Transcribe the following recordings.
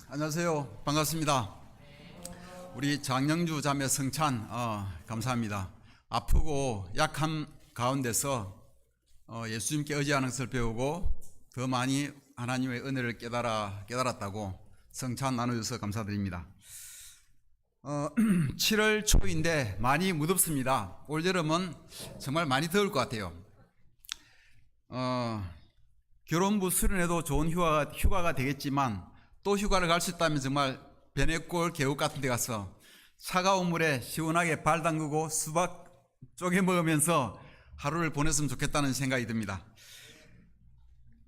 안녕하세요. 반갑습니다. 우리 장영주 자매 성찬 감사합니다. 아프고 약한 가운데서 예수님께 의지하는 것을 배우고 더 많이 하나님의 은혜를 깨달았다고 성찬 나눠주셔서 감사드립니다. 7월 초인데 많이 무덥습니다. 올여름은 정말 많이 더울 것 같아요. 결혼부 수련회도 좋은 휴가가 되겠지만 또 휴가를 갈 수 있다면 정말 베네골 계곡 같은 데 가서 차가운 물에 시원하게 발 담그고 수박 쪼개 먹으면서 하루를 보냈으면 좋겠다는 생각이 듭니다.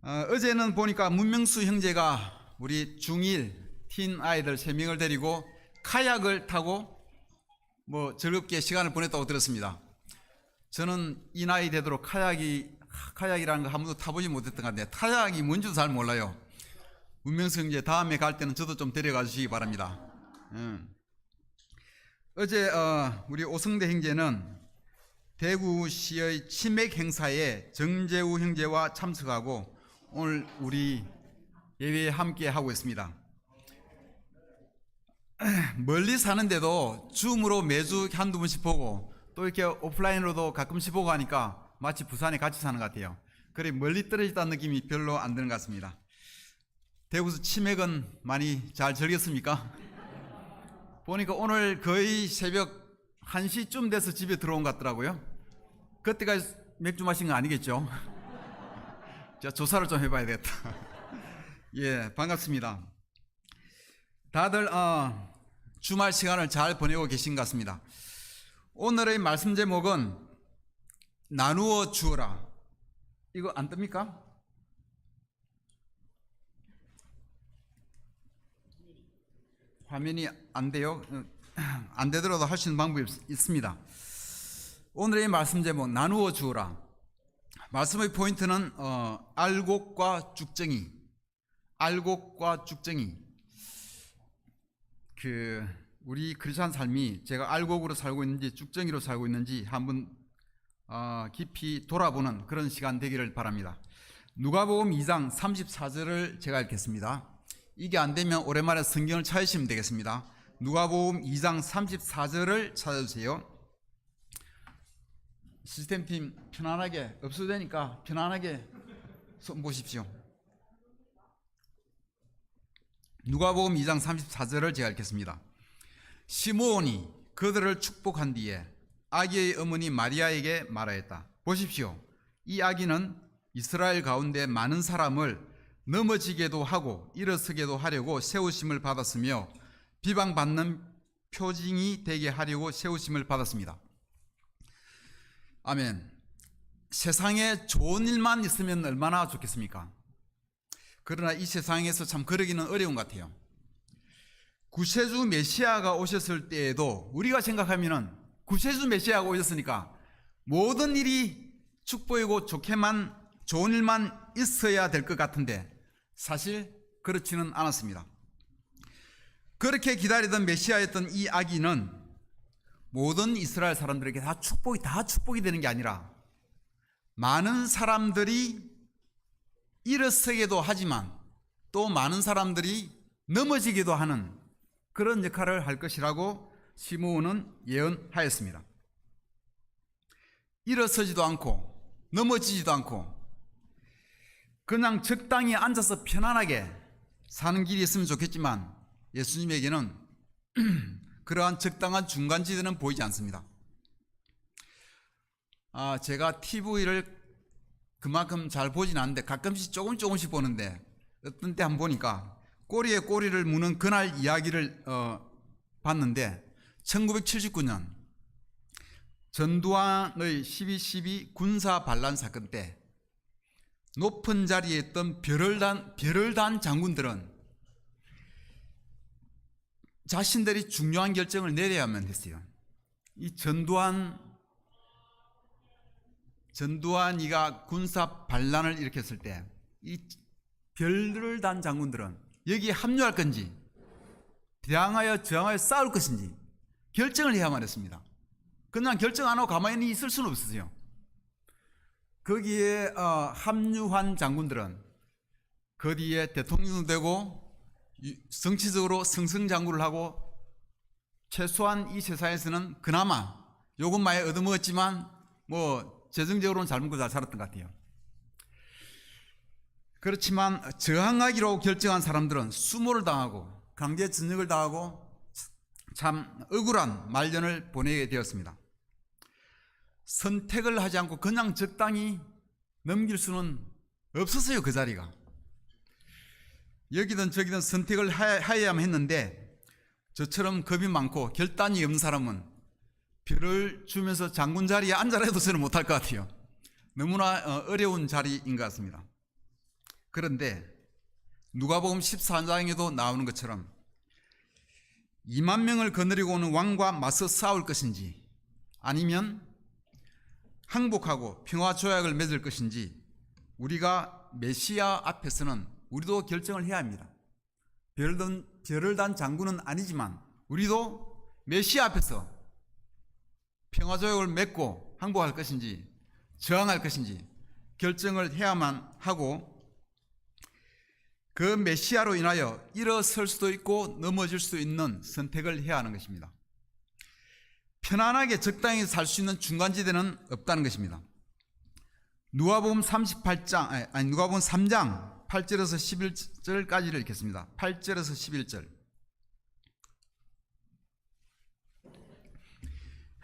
어제는 보니까 문명수 형제가 우리 중1 틴 아이들 3명을 데리고 카약을 타고 즐겁게 시간을 보냈다고 들었습니다. 저는 이 나이 되도록 카약이라는 거 한 번도 타보지 못했던 것 같은데 카약이 뭔지도 잘 몰라요. 문명수 형제 다음에 갈 때는 저도 좀 데려가 주시기 바랍니다. 어제 우리 오성대 형제는 대구시의 치맥 행사에 정재우 형제와 참석하고 오늘 우리 예배에 함께 하고 있습니다. 멀리 사는데도 줌으로 매주 한두 번씩 보고 또 이렇게 오프라인으로도 가끔씩 보고 하니까 마치 부산에 같이 사는 것 같아요. 그래 멀리 떨어졌다는 느낌이 별로 안 드는 것 같습니다. 대구에서 치맥은 많이 잘 즐겼습니까? 보니까 오늘 거의 새벽 1시쯤 돼서 집에 들어온 것 같더라고요. 그때까지 맥주 마신 거 아니겠죠? 제가 조사를 좀 해봐야 되겠다. 예, 반갑습니다. 다들 주말 시간을 잘 보내고 계신 것 같습니다. 오늘의 말씀 제목은 나누어 주어라. 이거 안 뜹니까? 화면이 안 돼요? 안 되더라도 할 수 있는 방법이 있습니다. 오늘의 말씀 제목 나누어 주어라. 말씀의 포인트는 알곡과 쭉정이. 알곡과 쭉정이. 우리 크리스찬 삶이 제가 알곡으로 살고 있는지 쭉정이로 살고 있는지 한번 깊이 돌아보는 그런 시간 되기를 바랍니다. 누가복음 2장 34절을 제가 읽겠습니다. 이게 안 되면 오랜만에 성경을 찾으시면 되겠습니다. 누가복음 2장 34절을 찾아주세요. 시스템팀 편안하게 없어도 되니까 편안하게 손 보십시오. 누가복음 2장 34절을 제가 읽겠습니다. 시므온이 그들을 축복한 뒤에 아기의 어머니 마리아에게 말하였다. 보십시오. 이 아기는 이스라엘 가운데 많은 사람을 넘어지게도 하고 일어서게도 하려고 세우심을 받았으며 비방받는 표징이 되게 하려고 세우심을 받았습니다. 아멘. 세상에 좋은 일만 있으면 얼마나 좋겠습니까? 그러나 이 세상에서 참 그러기는 어려운 것 같아요. 구세주 메시아가 오셨을 때에도 우리가 생각하면은 구세주 메시아가 오셨으니까 모든 일이 축복이고 좋은 일만 있어야 될 것 같은데 사실 그렇지는 않았습니다. 그렇게 기다리던 메시아였던 이 아기는 모든 이스라엘 사람들에게 다 축복이 되는 게 아니라 많은 사람들이 일어서기도 하지만 또 많은 사람들이 넘어지기도 하는 그런 역할을 할 것이라고 시므온은 예언하였습니다. 일어서지도 않고 넘어지지도 않고 그냥 적당히 앉아서 편안하게 사는 길이 있으면 좋겠지만 예수님에게는 그러한 적당한 중간지대는 보이지 않습니다. 제가 TV를 그만큼 잘 보진 않는데 가끔씩 조금씩 보는데 어떤 때 한번 보니까 꼬리에 꼬리를 무는 그날 이야기를 봤는데 1979년 전두환의 12.12 군사 반란 사건 때 높은 자리에 있던 별을단 장군들은 자신들이 중요한 결정을 내려야만 했어요. 이 전두환이가 군사 반란을 일으켰을 때 이 별을단 장군들은 여기에 합류할 건지 대항하여 저항하여 싸울 것인지 결정을 해야만 했습니다. 그냥 결정 안 하고 가만히 있을 수는 없었어요. 거기에 합류한 장군들은 그 뒤에 대통령도 되고 정치적으로 승승장구를 하고 최소한 이 세상에서는 그나마 요것 많이 얻어먹었지만 뭐 재정적으로는 잘 먹고 잘 살았던 것 같아요. 그렇지만 저항하기로 결정한 사람들은 수모를 당하고 강제 전역을 당하고 참 억울한 말년을 보내게 되었습니다. 선택을 하지 않고 그냥 적당히 넘길 수는 없었어요. 그 자리가 여기든 저기든 선택을 하여야만 했는데 저처럼 겁이 많고 결단이 없는 사람은 별을 주면서 장군 자리에 앉아라 해도 저는 못할 것 같아요. 너무나 어려운 자리인 것 같습니다. 그런데 누가복음 14장에도 나오는 것처럼 2만 명을 거느리고 오는 왕과 맞서 싸울 것인지 아니면 항복하고 평화 조약을 맺을 것인지 우리가 메시아 앞에서는 우리도 결정을 해야 합니다. 별을 단 장군은 아니지만 우리도 메시아 앞에서 평화 조약을 맺고 항복할 것인지 저항할 것인지 결정을 해야만 하고 그 메시아로 인하여 일어설 수도 있고 넘어질 수 있는 선택을 해야 하는 것입니다. 편안하게 적당히 살 수 있는 중간지대는 없다는 것입니다. 누가복음 3장 8절에서 11절까지를 읽겠습니다. 8절에서 11절.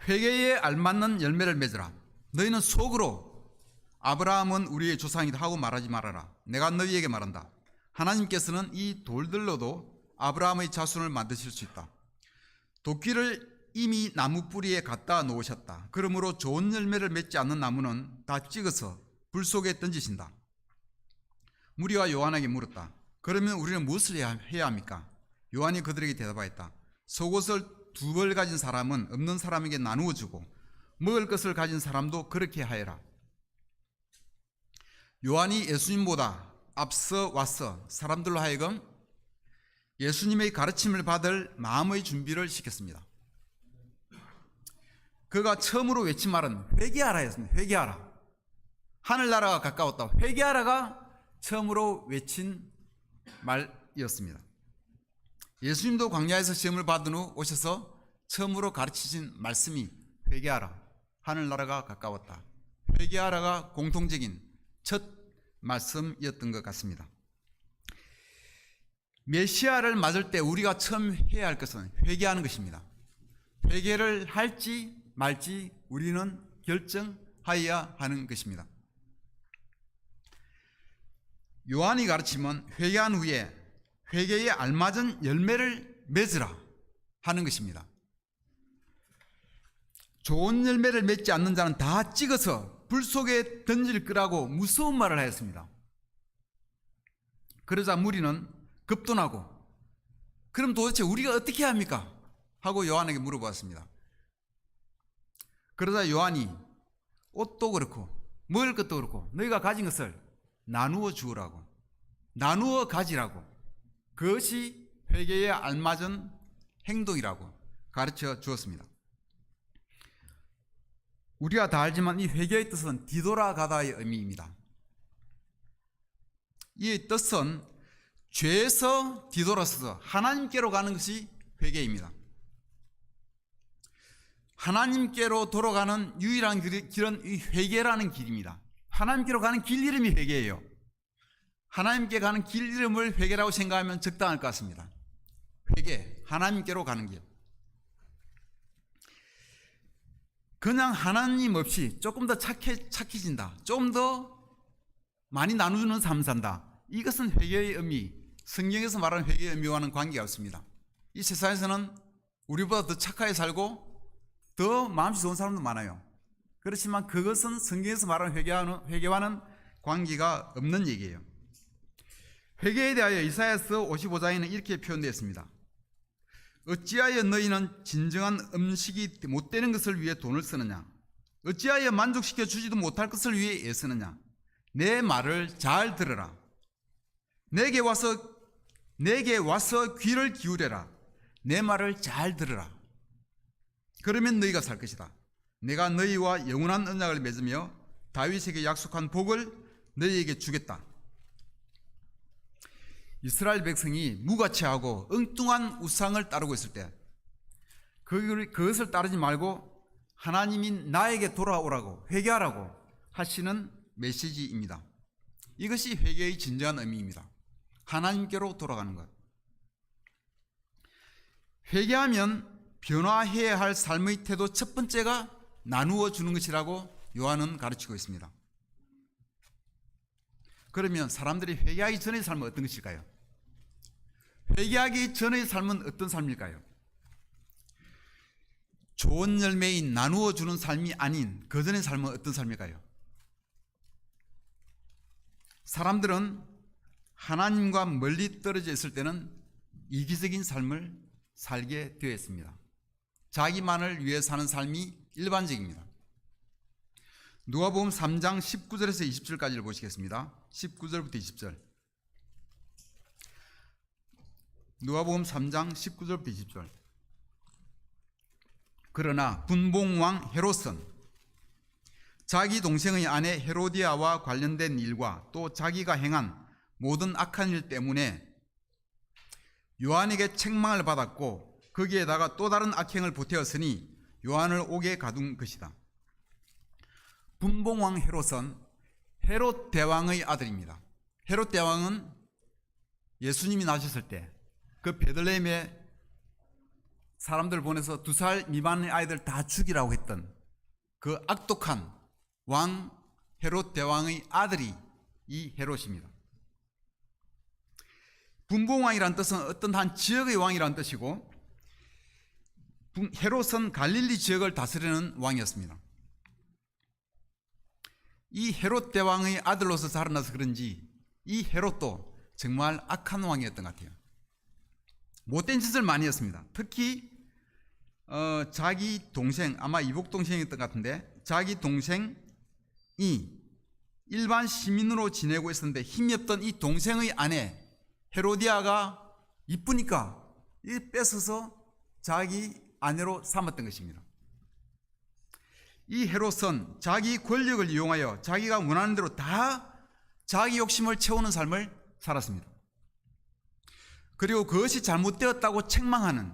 회개에 알맞는 열매를 맺으라. 너희는 속으로 아브라함은 우리의 조상이다 하고 말하지 말아라. 내가 너희에게 말한다. 하나님께서는 이 돌들로도 아브라함의 자손을 만드실 수 있다. 도끼를 이미 나무 뿌리에 갖다 놓으셨다. 그러므로 좋은 열매를 맺지 않는 나무는 다 찍어서 불 속에 던지신다. 무리가 요한에게 물었다. 그러면 우리는 무엇을 해야 합니까? 요한이 그들에게 대답하였다. 속옷을 2벌 가진 사람은 없는 사람에게 나누어 주고 먹을 것을 가진 사람도 그렇게 하여라. 요한이 예수님보다 앞서 와서 사람들로 하여금 예수님의 가르침을 받을 마음의 준비를 시켰습니다. 그가 처음으로 외친 말은 회개하라 였습니다. 회개하라. 하늘나라가 가까웠다. 회개하라가 처음으로 외친 말이었습니다. 예수님도 광야에서 시험을 받은 후 오셔서 처음으로 가르치신 말씀이 회개하라. 하늘나라가 가까웠다. 회개하라가 공통적인 첫 말씀이었던 것 같습니다. 메시아를 맞을 때 우리가 처음 해야 할 것은 회개하는 것입니다. 회개를 할지 말지 우리는 결정하여야 하는 것입니다. 요한이 가르침은 회개한 후에 회개에 알맞은 열매를 맺으라 하는 것입니다. 좋은 열매를 맺지 않는 자는 다 찍어서 불 속에 던질 거라고 무서운 말을 하였습니다. 그러자 무리는 급돈하고 그럼 도대체 우리가 어떻게 해야 합니까? 하고 요한에게 물어보았습니다. 그러자 요한이 옷도 그렇고 먹을 것도 그렇고 너희가 가진 것을 나누어 주으라고, 나누어 가지라고, 그것이 회개에 알맞은 행동이라고 가르쳐 주었습니다. 우리가 다 알지만 이 회개의 뜻은 뒤돌아가다의 의미입니다. 이 뜻은 죄에서 뒤돌아서서 하나님께로 가는 것이 회개입니다. 하나님께로 돌아가는 유일한 길은 이 회개라는 길입니다. 하나님께로 가는 길 이름이 회개예요. 하나님께 가는 길 이름을 회개라고 생각하면 적당할 것 같습니다. 회개, 하나님께로 가는 길. 그냥 하나님 없이 조금 더 착해진다, 좀 더 많이 나누는 삶 산다, 이것은 회개의 의미, 성경에서 말하는 회개의 의미와는 관계가 없습니다. 이 세상에서는 우리보다 더 착하게 살고 더 마음씨 좋은 사람도 많아요. 그렇지만 그것은 성경에서 말하는 회개와는 관계가 없는 얘기예요. 회개에 대하여 이사야서 55장에는 이렇게 표현되어 있습니다. 어찌하여 너희는 진정한 음식이 못 되는 것을 위해 돈을 쓰느냐? 어찌하여 만족시켜 주지도 못할 것을 위해 애쓰느냐? 내 말을 잘 들으라. 내게 와서 귀를 기울여라. 내 말을 잘 들으라. 그러면 너희가 살 것이다. 내가 너희와 영원한 언약을 맺으며 다윗에게 약속한 복을 너희에게 주겠다. 이스라엘 백성이 무가치하고 엉뚱한 우상을 따르고 있을 때 그것을 따르지 말고 하나님이 나에게 돌아오라고 회개하라고 하시는 메시지입니다. 이것이 회개의 진정한 의미입니다. 하나님께로 돌아가는 것. 회개하면 변화해야 할 삶의 태도 첫 번째가 나누어 주는 것이라고 요한은 가르치고 있습니다. 그러면 사람들이 회개하기 전의 삶은 어떤 것일까요? 회개하기 전의 삶은 어떤 삶일까요? 좋은 열매인 나누어 주는 삶이 아닌 그 전의 삶은 어떤 삶일까요? 사람들은 하나님과 멀리 떨어져 있을 때는 이기적인 삶을 살게 되어 있습니다. 자기만을 위해 사는 삶이 일반적입니다. 누가복음 3장 19절에서 20절까지를 보시겠습니다. 19절부터 20절. 누가복음 3장 19절부터 20절. 그러나 분봉왕 헤롯은 자기 동생의 아내 헤로디아와 관련된 일과 또 자기가 행한 모든 악한 일 때문에 요한에게 책망을 받았고 거기에다가 또 다른 악행을 보태었으니 요한을 옥에 가둔 것이다. 분봉왕 헤롯은 헤롯 대왕의 아들입니다. 헤롯 대왕은 예수님이 나셨을 때 그 베들레헴에 사람들 보내서 2살 미만의 아이들 다 죽이라고 했던 그 악독한 왕 헤롯 대왕의 아들이 이 헤롯입니다. 분봉왕이란 뜻은 어떤 한 지역의 왕이란 뜻이고 헤롯은 갈릴리 지역을 다스리는 왕이었습니다. 이 헤롯 대왕의 아들로서 자라나서 그런지 이 헤롯도 정말 악한 왕이었던 것 같아요. 못된 짓을 많이 했습니다. 특히 자기 동생, 아마 이복 동생이었던 것 같은데 자기 동생이 일반 시민으로 지내고 있었는데 힘이 없던 이 동생의 아내 헤로디아가 이쁘니까 뺏어서 자기 아내로 삼았던 것입니다. 이 헤롯은 자기 권력을 이용하여 자기가 원하는 대로 다 자기 욕심을 채우는 삶을 살았습니다. 그리고 그것이 잘못되었다고 책망하는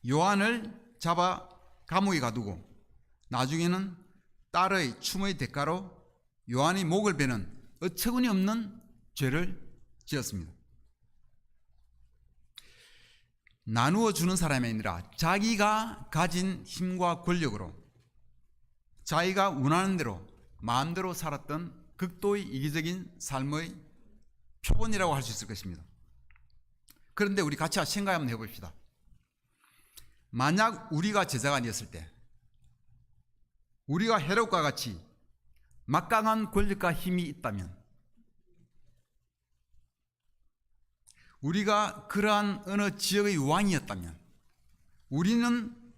요한을 잡아 감옥에 가두고 나중에는 딸의 춤의 대가로 요한의 목을 베는 어처구니 없는 죄를 지었습니다. 나누어 주는 사람이 아니라 자기가 가진 힘과 권력으로 자기가 원하는 대로 마음대로 살았던 극도의 이기적인 삶의 표본이라고 할 수 있을 것입니다. 그런데 우리 같이 생각 한번 해봅시다. 만약 우리가 제자가 아니었을 때 우리가 헤롯과 같이 막강한 권력과 힘이 있다면 우리가 그러한 어느 지역의 왕이었다면 우리는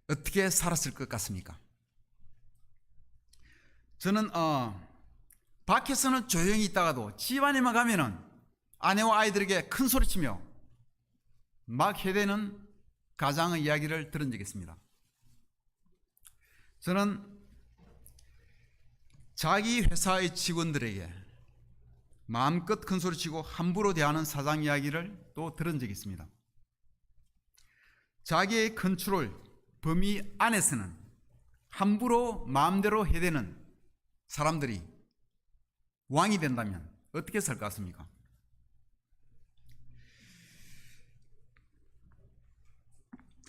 어떻게 살았을 것 같습니까? 저는 밖에서는 조용히 있다가도 집안에만 가면은 아내와 아이들에게 큰 소리치며 막 해대는 가장의 이야기를 들은 적이 있습니다. 저는 자기 회사의 직원들에게 마음껏 큰 소리치고 함부로 대하는 사장 이야기를 또 들은 적이 있습니다. 자기의 컨트롤 범위 안에서는 함부로 마음대로 해대는 사람들이 왕이 된다면 어떻게 살 것 같습니까?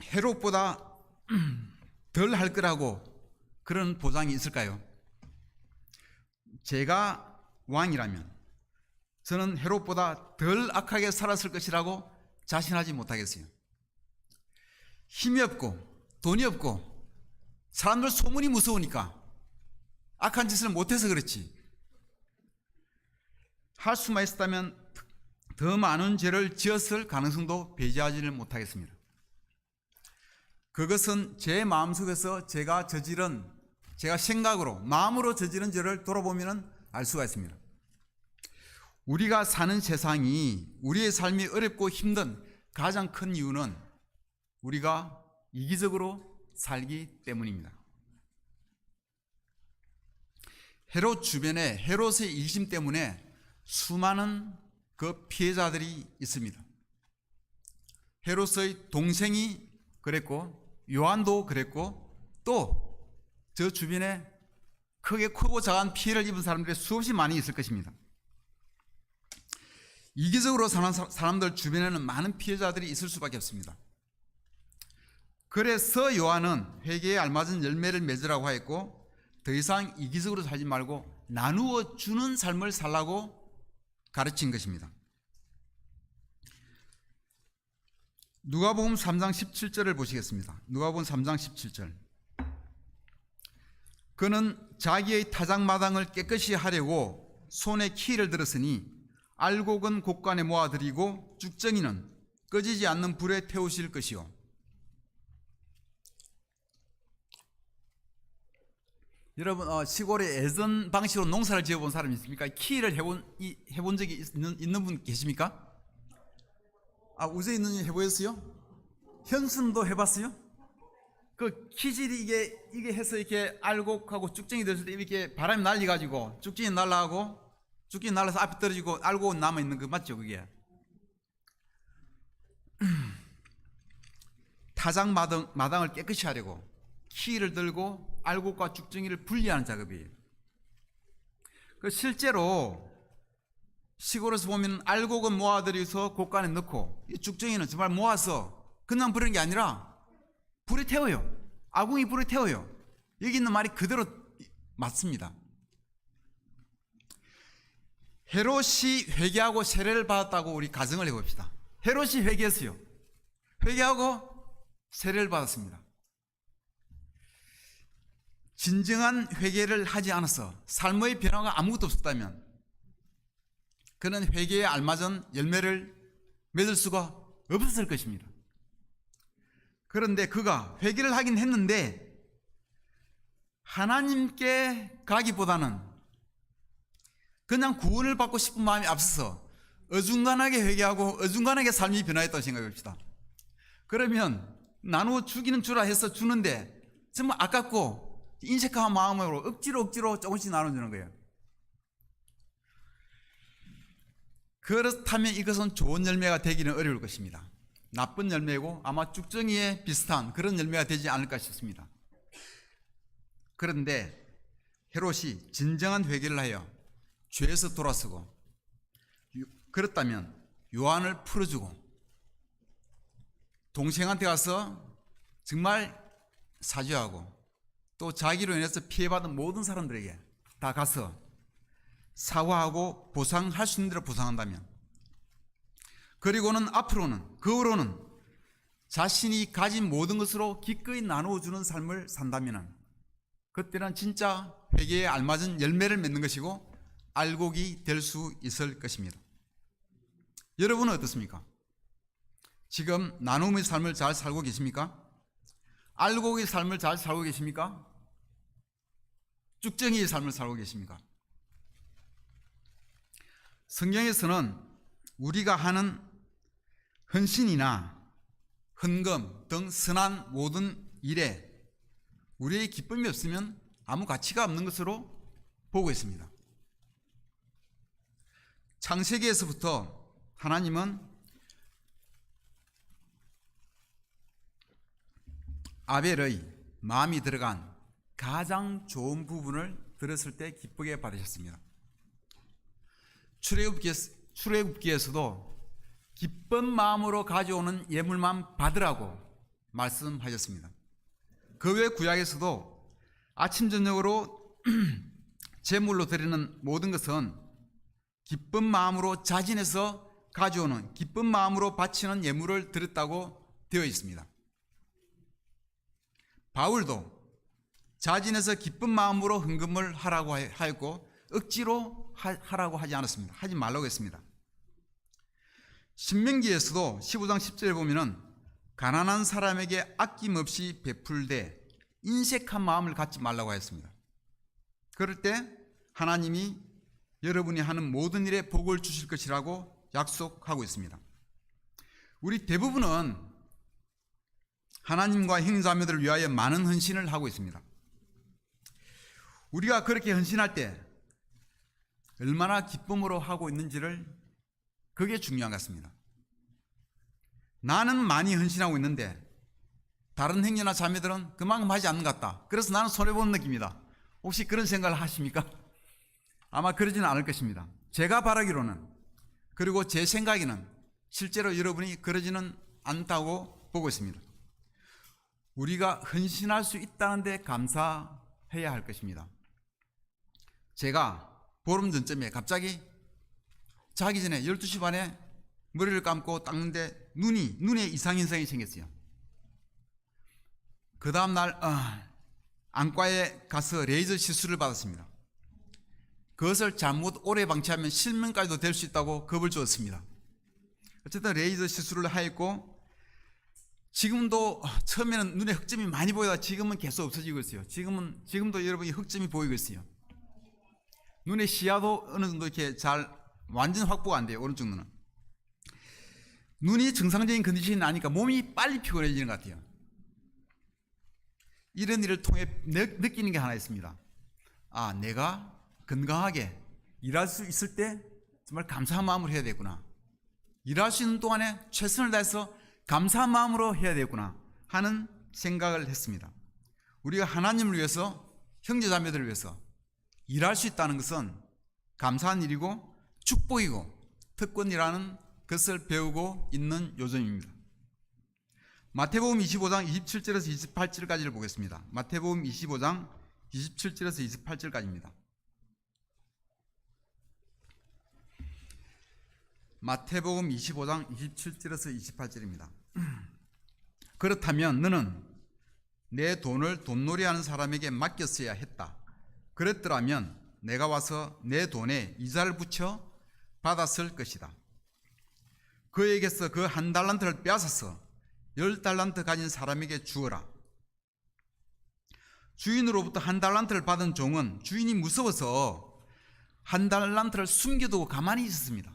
헤롯보다 덜 할 거라고 그런 보장이 있을까요? 제가 왕이라면 저는 헤롯보다 덜 악하게 살았을 것이라고 자신하지 못하겠어요. 힘이 없고 돈이 없고 사람들 소문이 무서우니까 악한 짓을 못해서 그렇지 할 수만 있었다면 더 많은 죄를 지었을 가능성도 배제하지를 못하겠습니다. 그것은 제 마음속에서 제가 생각으로 마음으로 저지른 죄를 돌아보면 알 수가 있습니다. 우리가 사는 세상이 우리의 삶이 어렵고 힘든 가장 큰 이유는 우리가 이기적으로 살기 때문입니다. 헤롯 주변에 헤롯의 일심 때문에 수많은 그 피해자들이 있습니다. 헤롯의 동생이 그랬고 요한도 그랬고 또 저 주변에 크고 작은 피해를 입은 사람들이 수없이 많이 있을 것입니다. 이기적으로 사는 사람들 주변에는 많은 피해자들이 있을 수밖에 없습니다. 그래서 요한은 회개에 알맞은 열매를 맺으라고 하였고 더 이상 이기적으로 살지 말고 나누어 주는 삶을 살라고 가르친 것입니다. 누가복음 3장 17절을 보시겠습니다. 누가복음 3장 17절. 그는 자기의 타작마당을 깨끗이 하려고 손에 키를 들었으니 알곡은 곳간에 모아들이고 쭉정이는 꺼지지 않는 불에 태우실 것이요. 여러분 시골에 예전 방식으로 농사를 지어본 사람이 있습니까? 키를 해본 적이 있는 분 계십니까? 우재 있는 분 해보셨어요? 현순도 해봤어요? 그 키질이 이게 해서 이렇게 알곡하고 쭉정이 됐을 때 이렇게 바람이 날려가지고 쭉정이 날라가고 쭉정이 날라서 앞이 떨어지고 알곡은 남아있는 거 맞죠? 그게 타작 마당을 깨끗이 하려고 키를 들고 알곡과 쭉정이를 분리하는 작업이에요. 실제로 시골에서 보면 알곡은 모아들여서 곳간에 넣고 이 쭉정이는 정말 모아서 그냥 버리는 게 아니라 불에 태워요. 아궁이 불에 태워요. 여기 있는 말이 그대로 맞습니다. 헤롯이 회개하고 세례를 받았다고 우리 가정을 해봅시다. 헤롯이 회개했어요. 회개하고 세례를 받았습니다. 진정한 회개를 하지 않아서 삶의 변화가 아무것도 없었다면 그는 회개에 알맞은 열매를 맺을 수가 없었을 것입니다. 그런데 그가 회개를 하긴 했는데 하나님께 가기보다는 그냥 구원을 받고 싶은 마음이 앞서서 어중간하게 회개하고 어중간하게 삶이 변화했다고 생각합시다. 그러면 나누어 주기는 주라 해서 주는데 정말 아깝고 인색한 마음으로 억지로 조금씩 나눠주는 거예요. 그렇다면 이것은 좋은 열매가 되기는 어려울 것입니다. 나쁜 열매고 아마 쭉정이에 비슷한 그런 열매가 되지 않을까 싶습니다. 그런데 헤롯이 진정한 회개를 하여 죄에서 돌아서고 그렇다면 요한을 풀어주고 동생한테 가서 정말 사죄하고 또 자기로 인해서 피해받은 모든 사람들에게 다 가서 사과하고 보상할 수 있는 대로 보상한다면 그리고는 앞으로는 그 후로는 자신이 가진 모든 것으로 기꺼이 나누어주는 삶을 산다면 그때는 진짜 회개에 알맞은 열매를 맺는 것이고 알곡이 될 수 있을 것입니다. 여러분은 어떻습니까? 지금 나눔의 삶을 잘 살고 계십니까? 알곡의 삶을 잘 살고 계십니까? 쭉정이의 삶을 살고 계십니까? 성경에서는 우리가 하는 헌신이나 헌금 등 선한 모든 일에 우리의 기쁨이 없으면 아무 가치가 없는 것으로 보고 있습니다. 창세기에서부터 하나님은 아벨의 마음이 들어간 가장 좋은 부분을 들었을 때 기쁘게 받으셨습니다. 출애굽기에서도 기쁜 마음으로 가져오는 예물만 받으라고 말씀하셨습니다. 그 외 구약에서도 아침 저녁으로 제물로 드리는 모든 것은 기쁜 마음으로 자진해서 가져오는 기쁜 마음으로 바치는 예물을 드렸다고 되어 있습니다. 바울도 자진해서 기쁜 마음으로 헌금을 하라고 하였고 억지로 하라고 하지 않았습니다. 하지 말라고 했습니다. 신명기에서도 15장 10절에 보면은 가난한 사람에게 아낌없이 베풀되 인색한 마음을 갖지 말라고 했습니다. 그럴 때 하나님이 여러분이 하는 모든 일에 복을 주실 것이라고 약속하고 있습니다. 우리 대부분은 하나님과 형제자매들을 위하여 많은 헌신을 하고 있습니다. 우리가 그렇게 헌신할 때 얼마나 기쁨으로 하고 있는지를 그게 중요한 것 같습니다. 나는 많이 헌신하고 있는데 다른 형제나 자매들은 그만큼 하지 않는 것 같다. 그래서 나는 손해보는 느낌이다. 혹시 그런 생각을 하십니까? 아마 그러지는 않을 것입니다. 제가 바라기로는, 그리고 제 생각에는 실제로 여러분이 그러지는 않다고 보고 있습니다. 우리가 헌신할 수 있다는 데 감사해야 할 것입니다. 제가 보름 전쯤에 갑자기 자기 전에 12시 반에 머리를 감고 닦는데 눈에 이상현상이 생겼어요. 그 다음날 안과에 가서 레이저 시술을 받았습니다. 그것을 잘못 오래 방치하면 실명까지도 될 수 있다고 겁을 주었습니다. 어쨌든 레이저 시술을 하였고, 지금도 처음에는 눈에 흑점이 많이 보이다가 지금은 계속 없어지고 있어요. 지금도 여러분이 흑점이 보이고 있어요. 눈의 시야도 어느 정도 이렇게 잘 완전 확보가 안 돼요. 오른쪽 눈은. 눈이 정상적인 컨디션이 나니까 몸이 빨리 피곤해지는 것 같아요. 이런 일을 통해 느끼는 게 하나 있습니다. 내가 건강하게 일할 수 있을 때 정말 감사한 마음으로 해야 되구나. 일할 수 있는 동안에 최선을 다해서 감사한 마음으로 해야 되구나 하는 생각을 했습니다. 우리가 하나님을 위해서, 형제자매들을 위해서 일할 수 있다는 것은 감사한 일이고 축복이고 특권이라는 것을 배우고 있는 요즘입니다. 마태복음 25장 27절에서 28절까지를 보겠습니다. 마태복음 25장 27절에서 28절까지입니다. 마태복음 25장 27절에서 28절입니다. 그렇다면 너는 내 돈을 돈놀이하는 사람에게 맡겼어야 했다. 그랬더라면 내가 와서 내 돈에 이자를 붙여 받았을 것이다. 그에게서 그 한 달란트를 빼앗아서 10달란트 가진 사람에게 주어라. 주인으로부터 한 달란트를 받은 종은 주인이 무서워서 한 달란트를 숨겨두고 가만히 있었습니다.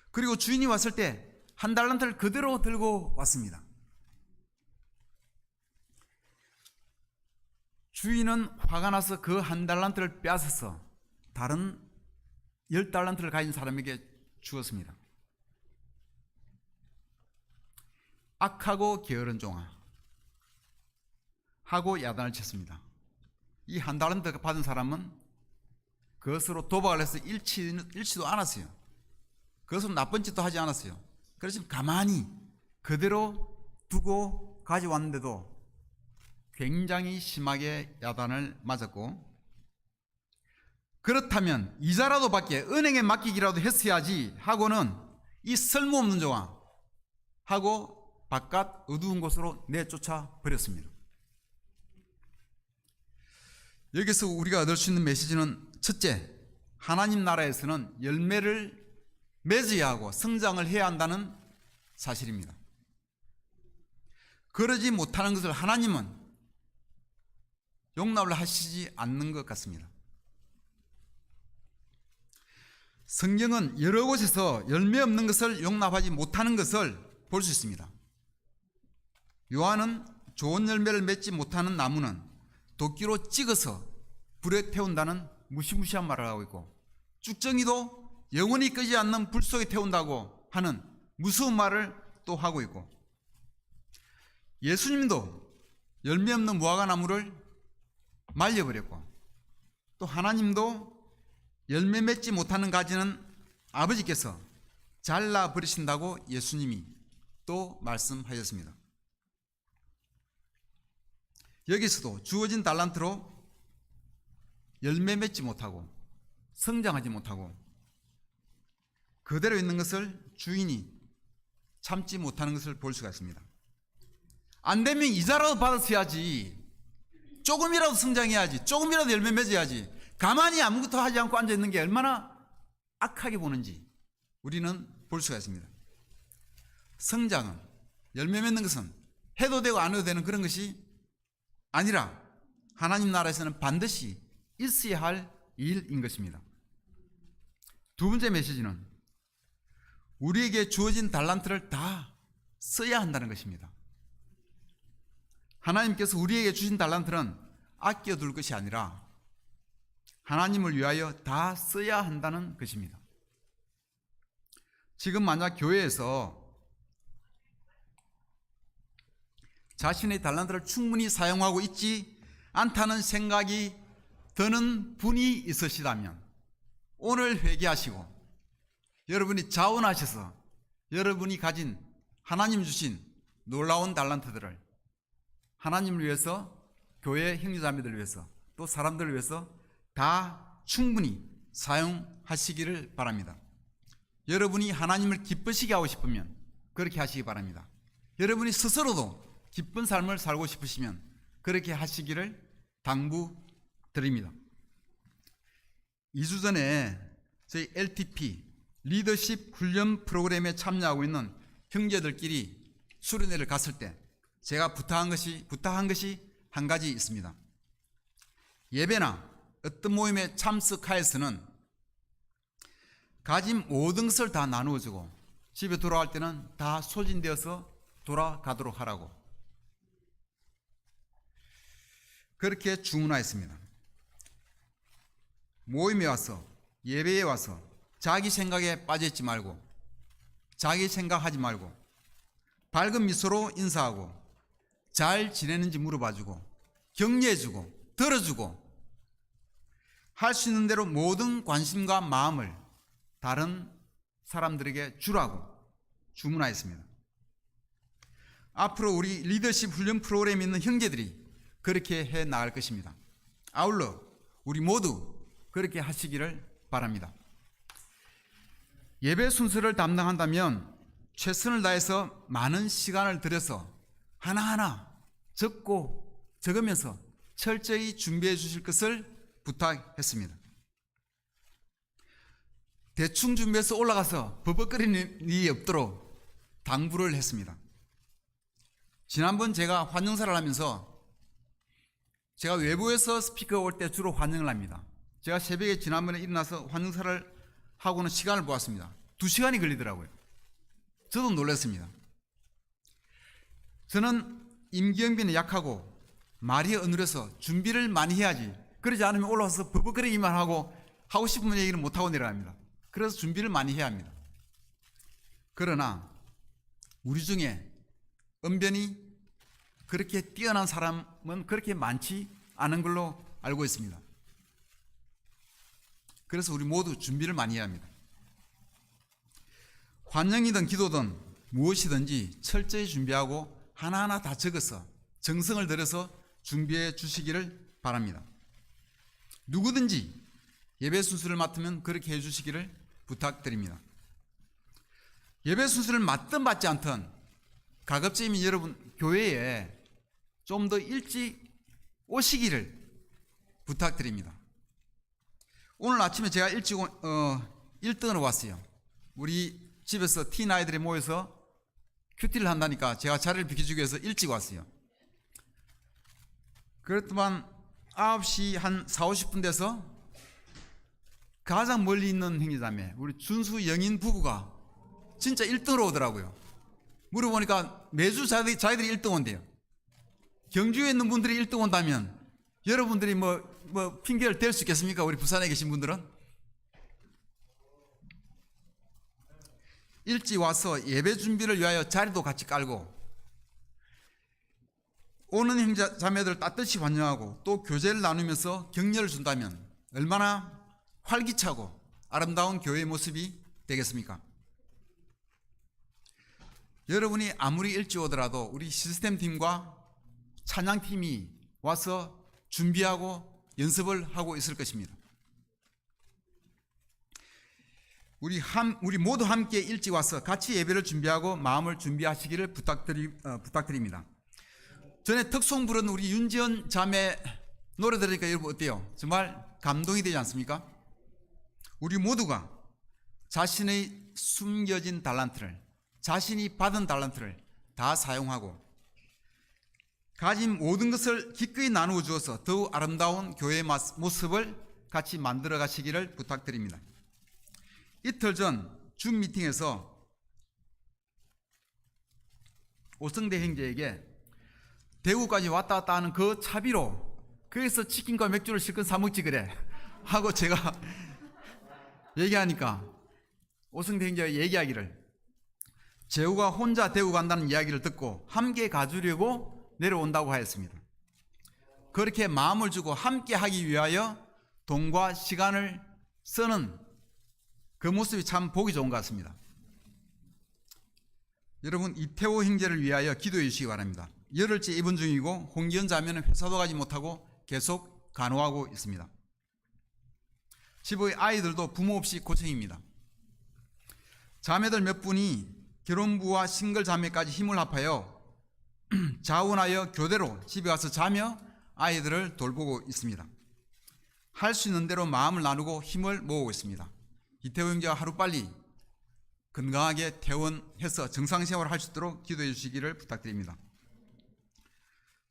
그리고 주인이 왔을 때 한 달란트를 그대로 들고 왔습니다. 주인은 화가 나서 그 한 달란트를 빼앗아서 다른 10달란트를 가진 사람에게 주었습니다. 악하고 게으른 종아 하고 야단을 쳤습니다. 이 한 달란트 받은 사람은 그것으로 도박을 해서 잃지도 않았어요. 그것은 나쁜 짓도 하지 않았어요. 그래서 가만히 그대로 두고 가져왔는데도 굉장히 심하게 야단을 맞았고, 그렇다면 이자라도 받게 은행에 맡기기라도 했어야지 하고는 이 쓸모없는 종아 하고 바깥 어두운 곳으로 내쫓아 버렸습니다. 여기서 우리가 얻을 수 있는 메시지는, 첫째, 하나님 나라에서는 열매를 맺어야 하고 성장을 해야 한다는 사실입니다. 그러지 못하는 것을 하나님은 용납을 하시지 않는 것 같습니다. 성경은 여러 곳에서 열매 없는 것을 용납하지 못하는 것을 볼 수 있습니다. 요한은 좋은 열매를 맺지 못하는 나무는 도끼로 찍어서 불에 태운다는 무시무시한 말을 하고 있고, 쭉정이도 영원히 끄지 않는 불 속에 태운다고 하는 무서운 말을 또 하고 있고, 예수님도 열매 없는 무화과나무를 말려버렸고, 또 하나님도 열매 맺지 못하는 가지는 아버지께서 잘라버리신다고 예수님이 또 말씀하셨습니다. 여기서도 주어진 달란트로 열매 맺지 못하고 성장하지 못하고 그대로 있는 것을 주인이 참지 못하는 것을 볼 수가 있습니다. 안 되면 이자라도 받았어야지, 조금이라도 성장해야지, 조금이라도 열매 맺어야지, 가만히 아무것도 하지 않고 앉아있는 게 얼마나 악하게 보는지 우리는 볼 수가 있습니다. 성장은, 열매 맺는 것은 해도 되고 안 해도 되는 그런 것이 아니라 하나님 나라에서는 반드시 있어야 할 일인 것입니다. 두 번째 메시지는 우리에게 주어진 달란트를 다 써야 한다는 것입니다. 하나님께서 우리에게 주신 달란트는 아껴둘 것이 아니라 하나님을 위하여 다 써야 한다는 것입니다. 지금 만약 교회에서 자신의 달란트를 충분히 사용하고 있지 않다는 생각이 드는 분이 있으시다면 오늘 회개하시고 여러분이 자원하셔서 여러분이 가진 하나님 주신 놀라운 달란트들을 하나님을 위해서, 교회 형제자매들을 위해서, 또 사람들을 위해서 다 충분히 사용하시기를 바랍니다. 여러분이 하나님을 기쁘시게 하고 싶으면 그렇게 하시기 바랍니다. 여러분이 스스로도 기쁜 삶을 살고 싶으시면 그렇게 하시기를 당부드립니다. 2주 전에 저희 LTP 리더십 훈련 프로그램에 참여하고 있는 형제들끼리 수련회를 갔을 때 제가 부탁한 것이 한 가지 있습니다. 예배나 어떤 모임에 참석하여서는 가진 모든 것을 다 나누어주고 집에 돌아갈 때는 다 소진되어서 돌아가도록 하라고 그렇게 주문하였습니다. 모임에 와서, 예배에 와서 자기 생각에 빠져있지 말고, 자기 생각하지 말고 밝은 미소로 인사하고 잘 지내는지 물어봐주고 격려해주고 들어주고 할 수 있는 대로 모든 관심과 마음을 다른 사람들에게 주라고 주문하였습니다. 앞으로 우리 리더십 훈련 프로그램에 있는 형제들이 그렇게 해 나갈 것입니다. 아울러 우리 모두 그렇게 하시기를 바랍니다. 예배 순서를 담당한다면 최선을 다해서 많은 시간을 들여서 하나하나 적으면서 철저히 준비해 주실 것을 부탁했습니다. 대충 준비해서 올라가서 버벅거리는 일이 없도록 당부를 했습니다. 지난번 제가 환영사를 하면서 제가 외부에서 스피커 올 때 주로 환영을 합니다. 제가 새벽에 지난번에 일어나서 환영사를 하고는 시간을 보았습니다. 2시간이 걸리더라고요. 저도 놀랐습니다. 저는 임기응변이 약하고 말이 어눌해서 준비를 많이 해야지, 그러지 않으면 올라와서 버벅거리기만 하고 싶은 얘기를 못하고 내려갑니다. 그래서 준비를 많이 해야 합니다. 그러나 우리 중에 언변이 그렇게 뛰어난 사람은 그렇게 많지 않은 걸로 알고 있습니다. 그래서 우리 모두 준비를 많이 해야 합니다. 환영이든 기도든 무엇이든지 철저히 준비하고 하나하나 다 적어서 정성을 들여서 준비해 주시기를 바랍니다. 누구든지 예배 순서를 맡으면 그렇게 해 주시기를 부탁드립니다. 예배 순서를 맡든 맡지 않든 가급적이면 여러분 교회에 좀 더 일찍 오시기를 부탁드립니다. 오늘 아침에 제가 일찍 1등으로 왔어요. 우리 집에서 틴 아이들이 모여서 큐티를 한다니까 제가 자리를 비켜주기 위해서 일찍 왔어요. 그렇지만 9시 한 4, 50분 돼서 가장 멀리 있는 형제자매 우리 준수 영인 부부가 진짜 1등으로 오더라고요. 물어보니까 매주 자기들이 1등 온대요. 경주에 있는 분들이 1등 온다면 여러분들이 뭐 핑계를 댈 수 있겠습니까? 우리 부산에 계신 분들은 일찍 와서 예배 준비를 위하여 자리도 같이 깔고 오는 형제 자매들 따뜻이 환영하고 또 교제를 나누면서 격려를 준다면 얼마나 활기차고 아름다운 교회의 모습이 되겠습니까? 여러분이 아무리 일찍 오더라도 우리 시스템 팀과 찬양 팀이 와서 준비하고 연습을 하고 있을 것입니다. 우리 모두 함께 일찍 와서 같이 예배를 준비하고 마음을 준비하시기를 부탁드립니다. 전에 특송 부른 우리 윤지연 자매 노래 들으니까 여러분 어때요? 정말 감동이 되지 않습니까? 우리 모두가 자신의 숨겨진 달란트를, 자신이 받은 달란트를 다 사용하고 가진 모든 것을 기꺼이 나누어 주어서 더욱 아름다운 교회의 모습을 같이 만들어 가시기를 부탁드립니다. 이틀 전 줌 미팅에서 오성대 형제에게 대구까지 왔다 갔다 하는 그 차비로 거기서 치킨과 맥주를 실컷 사 먹지 그래 하고 제가 얘기하니까 오승태 형제가 얘기하기를 재우가 혼자 대구 간다는 이야기를 듣고 함께 가주려고 내려온다고 하였습니다. 그렇게 마음을 주고 함께 하기 위하여 돈과 시간을 쓰는 그 모습이 참 보기 좋은 것 같습니다. 여러분, 이태호 형제를 위하여 기도해 주시기 바랍니다. 열흘째 입원 중이고 홍기현 자매는 회사도 가지 못하고 계속 간호하고 있습니다. 집의 아이들도 부모 없이 고생입니다. 자매들 몇 분이 결혼부와 싱글 자매까지 힘을 합하여 자원하여 교대로 집에 가서 자며 아이들을 돌보고 있습니다. 할 수 있는 대로 마음을 나누고 힘을 모으고 있습니다. 이태호 형제가 하루빨리 건강하게 퇴원해서 정상생활을 할 수 있도록 기도해 주시기를 부탁드립니다.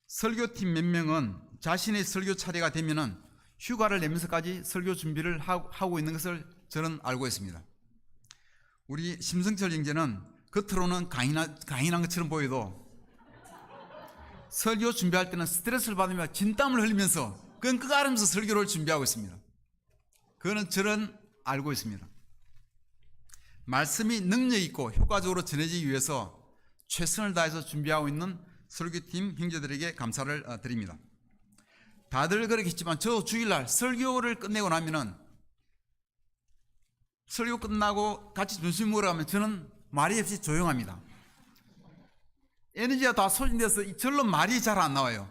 설교팀 몇 명은 자신의 설교 차례가 되면은 휴가를 내면서까지 설교 준비를 하고 있는 것을 저는 알고 있습니다. 우리 심성철 형제는 겉으로는 강인한 것처럼 보여도 설교 준비할 때는 스트레스를 받으며 진땀을 흘리면서 끙끙 앓으면서 설교를 준비하고 있습니다. 그거는 저는 알고 있습니다. 말씀이 능력 있고 효과적으로 전해지기 위해서 최선을 다해서 준비하고 있는 설교팀 형제들에게 감사를 드립니다. 다들 그렇겠지만 저 주일날 설교를 끝내고 나면은 설교 끝나고 같이 점심 먹으러 가면 저는 말이 없이 조용합니다. 에너지가 다 소진돼서 절로 말이 잘 안 나와요.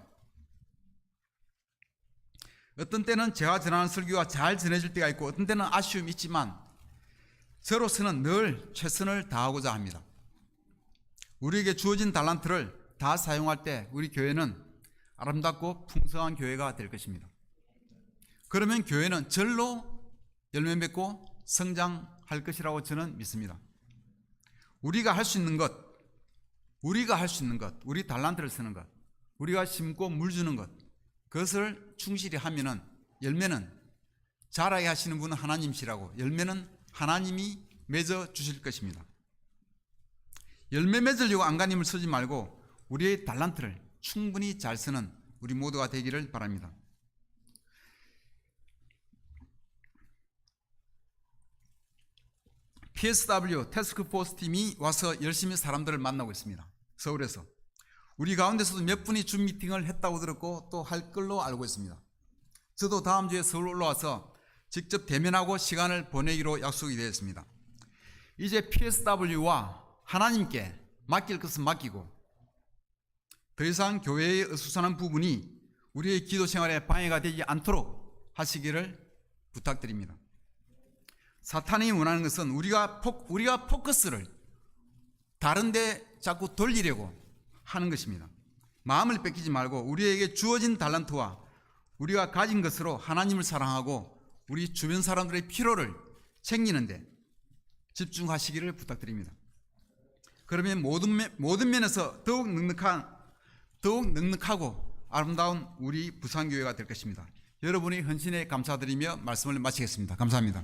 어떤 때는 제가 전하는 설교가 잘 전해질 때가 있고 어떤 때는 아쉬움이 있지만 저로서는 늘 최선을 다하고자 합니다. 우리에게 주어진 달란트를 다 사용할 때 우리 교회는 아름답고 풍성한 교회가 될 것입니다. 그러면 교회는 절로 열매 맺고 성장할 것이라고 저는 믿습니다. 우리가 할 수 있는 것, 우리 달란트를 쓰는 것, 우리가 심고 물 주는 것, 그것을 충실히 하면은 열매는 자라게 하시는 분은 하나님이시라고 열매는 하나님이 맺어 주실 것입니다. 열매 맺으려고 안간힘을 쓰지 말고 우리의 달란트를 충분히 잘 쓰는 우리 모두가 되기를 바랍니다. PSW 태스크포스 팀이 와서 열심히 사람들을 만나고 있습니다. 서울에서. 우리 가운데서도 몇 분이 줌 미팅을 했다고 들었고 또 할 걸로 알고 있습니다. 저도 다음 주에 서울 올라와서 직접 대면하고 시간을 보내기로 약속이 되었습니다. 이제 PSW와 하나님께 맡길 것은 맡기고 더 이상 교회의 어수선한 부분이 우리의 기도 생활에 방해가 되지 않도록 하시기를 부탁드립니다. 사탄이 원하는 것은 우리가 포커스를 다른 데 자꾸 돌리려고 하는 것입니다. 마음을 뺏기지 말고 우리에게 주어진 달란트와 우리가 가진 것으로 하나님을 사랑하고 우리 주변 사람들의 필요를 챙기는데 집중하시기를 부탁드립니다. 그러면 모든 면에서 더욱 넉넉하고 아름다운 우리 부산교회가 될 것입니다. 여러분의 헌신에 감사드리며 말씀을 마치겠습니다. 감사합니다.